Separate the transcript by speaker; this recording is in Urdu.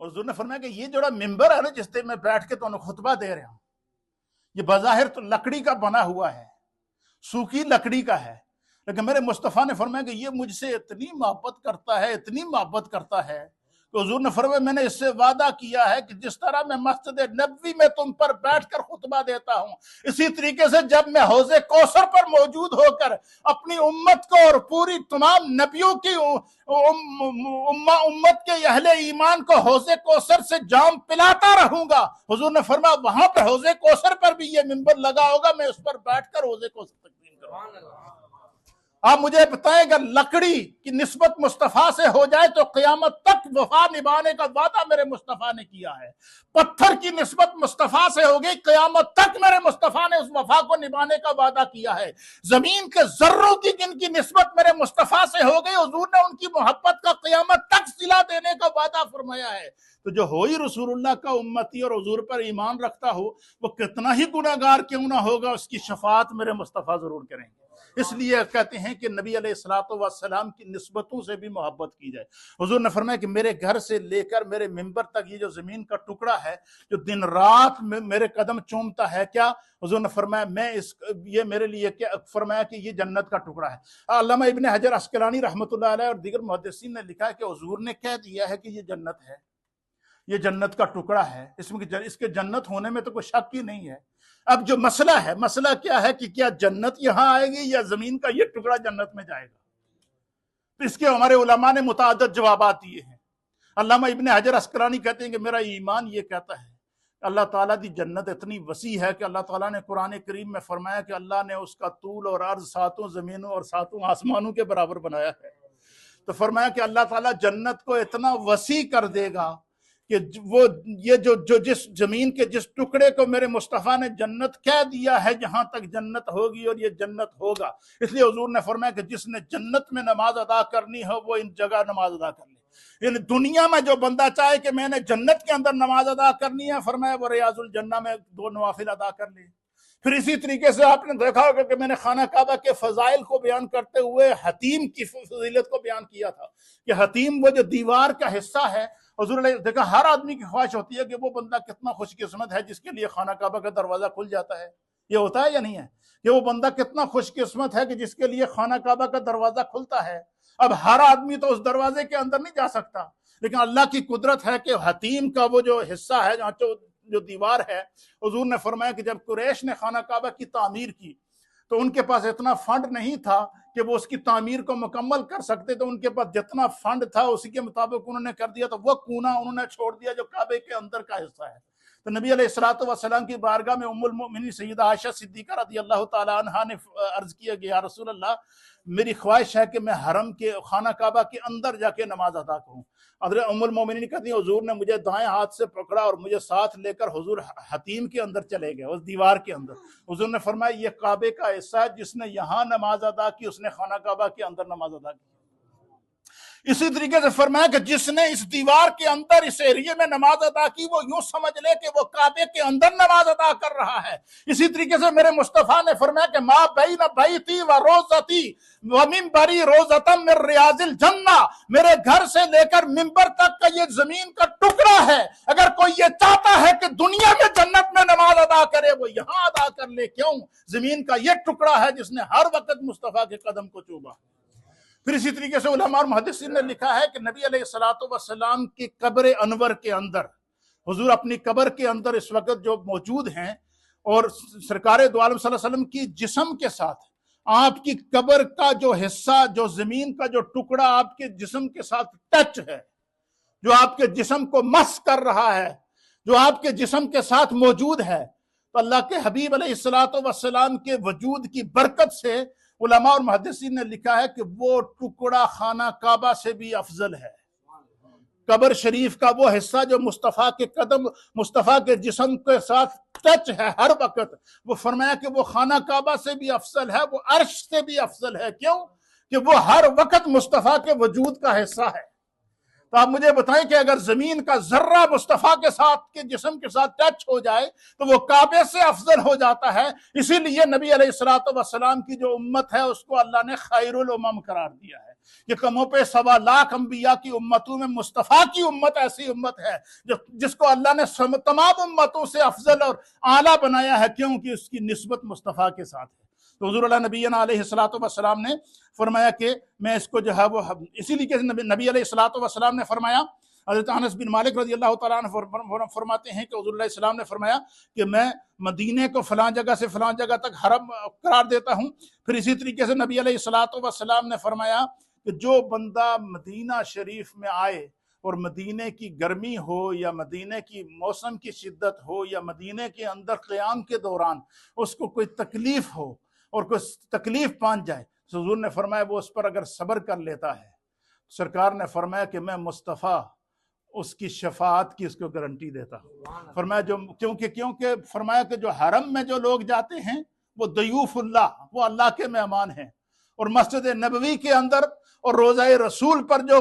Speaker 1: حضور نے فرمایا کہ یہ جوڑا ممبر ہے نا جس پہ میں بیٹھ کے تو خطبہ دے رہا ہوں، یہ بظاہر تو لکڑی کا بنا ہوا ہے، سوکھی لکڑی کا ہے، لیکن میرے مصطفیٰ نے فرمایا کہ یہ مجھ سے اتنی محبت کرتا ہے، اتنی محبت کرتا ہے کہ حضور نے فرمایا میں نے اس سے وعدہ کیا ہے کہ جس طرح میں مسجد نبوی میں تم پر بیٹھ کر خطبہ دیتا ہوں، اسی طریقے سے جب میں حوض کوثر پر موجود ہو کر اپنی امت کو اور پوری تمام نبیوں کی امت کے اہل ایمان کو حوض کوثر سے جام پلاتا رہوں گا۔ حضور نے فرمایا وہاں پہ حوض کوثر پر بھی یہ منبر لگا ہوگا، میں اس پر بیٹھ کر حوض کوثر تقسیم کروں گا۔ آپ مجھے بتائیں اگر لکڑی کی نسبت مصطفیٰ سے ہو جائے تو قیامت تک وفا نبھانے کا وعدہ میرے مصطفیٰ نے کیا ہے، پتھر کی نسبت مصطفیٰ سے ہو گئی، قیامت تک میرے مصطفیٰ نے اس وفا کو نبھانے کا وعدہ کیا ہے، زمین کے ذروں کی جن کی نسبت میرے مصطفیٰ سے ہو گئی، حضور نے ان کی محبت کا قیامت تک صلہ دینے کا وعدہ فرمایا ہے۔ تو جو ہوئی رسول اللہ کا امتی اور حضور پر ایمان رکھتا ہو، وہ کتنا ہی گناہگار کیوں نہ ہوگا، اس کی شفاعت میرے مصطفیٰ ضرور کریں گے۔ اس لیے کہتے ہیں کہ نبی علیہ السلام کی نسبتوں سے بھی محبت کی جائے۔ حضور نے فرمایا کہ میرے گھر سے لے کر میرے منبر تک یہ جو زمین کا ٹکڑا ہے جو دن رات میرے قدم چومتا ہے، کیا حضور نے فرمایا یہ میرے لیے کیا فرمایا کہ یہ جنت کا ٹکڑا ہے۔ علامہ ابن حجر عسقلانی رحمۃ اللہ علیہ اور دیگر محدثین نے لکھا ہے کہ حضور نے کہہ دیا ہے کہ یہ جنت ہے، یہ جنت کا ٹکڑا ہے، اس کے جنت ہونے میں تو کوئی شک ہی نہیں ہے۔ اب جو مسئلہ ہے، مسئلہ کیا ہے کہ کیا جنت یہاں آئے گی یا زمین کا یہ ٹکڑا جنت میں جائے گا؟ تو اس کے ہمارے علماء نے متعدد جوابات دیے ہیں۔ علامہ ابن حجر عسقلانی کہتے ہیں کہ میرا ایمان یہ کہتا ہے اللہ تعالیٰ دی جنت اتنی وسیع ہے کہ اللہ تعالیٰ نے قرآن کریم میں فرمایا کہ اللہ نے اس کا طول اور عرض 7 زمینوں اور 7 آسمانوں کے برابر بنایا ہے۔ تو فرمایا کہ اللہ تعالیٰ جنت کو اتنا وسیع کر دے گا کہ وہ یہ جو جس زمین کے جس ٹکڑے کو میرے مصطفیٰ نے جنت کہہ دیا ہے، جہاں تک جنت ہوگی اور یہ جنت ہوگا۔ اس لیے حضور نے فرمایا کہ جس نے جنت میں نماز ادا کرنی ہو وہ ان جگہ نماز ادا کر لے۔ یعنی دنیا میں جو بندہ چاہے کہ میں نے جنت کے اندر نماز ادا کرنی ہے، فرمایا وہ ریاض الجنہ میں 2 نوافل ادا کر لے۔ پھر اسی طریقے سے آپ نے دیکھا ہوگا کہ میں نے خانہ کعبہ کے فضائل کو بیان کرتے ہوئے حتیم کی فضیلت کو بیان کیا تھا کہ حتیم وہ جو دیوار کا حصہ ہے، حضور نے دیکھا ہر آدمی کی خواہش ہوتی ہے کہ وہ بندہ کتنا خوش قسمت ہے جس کے لیے خانہ کعبہ کا دروازہ کھل جاتا ہے۔ یہ ہوتا ہے یا نہیں ہے کہ وہ بندہ کتنا خوش قسمت ہے کہ جس کے لیے خانہ کعبہ کا دروازہ کھلتا ہے۔ اب ہر آدمی تو اس دروازے کے اندر نہیں جا سکتا، لیکن اللہ کی قدرت ہے کہ حتیم کا وہ جو حصہ ہے جہاں جو دیوار ہے، حضور نے فرمایا کہ جب قریش نے خانہ کعبہ کی تعمیر کی تو ان کے پاس اتنا فنڈ نہیں تھا کہ وہ اس کی تعمیر کو مکمل کر سکتے، تو ان کے پاس جتنا فنڈ تھا اسی کے مطابق انہوں نے کر دیا، تو وہ کونا انہوں نے چھوڑ دیا جو کعبے کے اندر کا حصہ ہے۔ تو نبی علیہ السلام کی بارگاہ میں ام المؤمنین سیدہ عائشہ صدیقہ رضی اللہ تعالی عنہا نے عرض کیا کہ یا رسول اللہ، میری خواہش ہے کہ میں حرم کے خانہ کعبہ کے اندر جا کے نماز ادا کروں۔ حضرت ام المؤمنین کہتی ہیں حضور نے مجھے دائیں ہاتھ سے پکڑا اور مجھے ساتھ لے کر حضور حتیم کے اندر چلے گئے، اس دیوار کے اندر۔ حضور نے فرمایا یہ کعبے کا حصہ ہے، جس نے یہاں نماز ادا کی اس نے خانہ کعبہ کے اندر نماز ادا کی۔ اسی طریقے سے فرمایا کہ جس نے اس دیوار کے اندر اس ایریے میں نماز ادا کی وہ یوں سمجھ لے کہ وہ کعبے کے اندر نماز ادا کر رہا ہے۔ اسی طریقے سے میرے مصطفیٰ نے فرمایا کہ ما بین بیتی و روزتی و منبری روزتم من ریاض الجنہ، میرے گھر سے لے کر منبر تک کا یہ زمین کا ٹکڑا ہے، اگر کوئی یہ چاہتا ہے کہ دنیا میں جنت میں نماز ادا کرے وہ یہاں ادا کر لے۔ کیوں؟ زمین کا یہ ٹکڑا ہے جس نے ہر وقت مصطفیٰ کے قدم کو چوما۔ پھر اسی طریقے سے علماء اور محدثین نے لکھا ہے کہ نبی علیہ السلام کی قبر انور کے اندر، حضور اپنی قبر کے اندر اس وقت جو موجود ہیں، اور سرکار دو عالم صلی اللہ علیہ وسلم کی جسم کے ساتھ آپ کی قبر کا جو حصہ، جو زمین کا جو ٹکڑا آپ کے جسم کے ساتھ ٹچ ہے، جو آپ کے جسم کو مس کر رہا ہے، جو آپ کے جسم کے ساتھ موجود ہے، تو اللہ کے حبیب علیہ السلام کے وجود کی برکت سے علماء اور محدثین نے لکھا ہے کہ وہ ٹکڑا خانہ کعبہ سے بھی افضل ہے۔ قبر شریف کا وہ حصہ جو مصطفیٰ کے قدم، مصطفیٰ کے جسم کے ساتھ ٹچ ہے ہر وقت، وہ فرمایا کہ وہ خانہ کعبہ سے بھی افضل ہے، وہ عرش سے بھی افضل ہے۔ کیوں؟ کہ وہ ہر وقت مصطفیٰ کے وجود کا حصہ ہے۔ تو آپ مجھے بتائیں کہ اگر زمین کا ذرہ مصطفیٰ کے ساتھ کے جسم کے ساتھ ٹچ ہو جائے تو وہ کعبے سے افضل ہو جاتا ہے. اسی لیے نبی علیہ الصلوۃ والسلام کی جو امت ہے اس کو اللہ نے خیر الامم قرار دیا ہے. یہ کموں پہ 1.25 لاکھ انبیاء کی امتوں میں مصطفیٰ کی امت ایسی امت ہے جس کو اللہ نے تمام امتوں سے افضل اور اعلیٰ بنایا ہے، کیونکہ اس کی نسبت مصطفیٰ کے ساتھ ہے. تو حضور اللہ نبینا علیہ الصلوۃ والسلام نے فرمایا کہ میں اس کو جو ہے وہ اسی لیے نبی علیہ الصلوۃ والسلام نے فرمایا. حضرت انس بن مالک رضی اللہ تعالیٰ عنہ فرماتے ہیں کہ حضور علیہ السلام نے فرمایا کہ میں مدینے کو فلاں جگہ سے فلاں جگہ تک حرم قرار دیتا ہوں. پھر اسی طریقے سے نبی علیہ الصلوۃ والسلام نے فرمایا کہ جو بندہ مدینہ شریف میں آئے اور مدینے کی گرمی ہو یا مدینے کی موسم کی شدت ہو یا مدینے کے اندر قیام کے دوران اس کو کوئی تکلیف ہو اور کوئی تکلیف پہنچ جائے، تو حضور نے فرمایا وہ اس پر اگر صبر کر لیتا ہے، سرکار نے فرمایا کہ میں مصطفیٰ اس کی شفاعت کی اس کو گارنٹی دیتا ہوں. فرمایا کیونکہ فرمایا کہ جو حرم میں جو لوگ جاتے ہیں وہ ضیوف اللہ، وہ اللہ کے مہمان ہیں، اور مسجد نبوی کے اندر اور روضہ رسول پر جو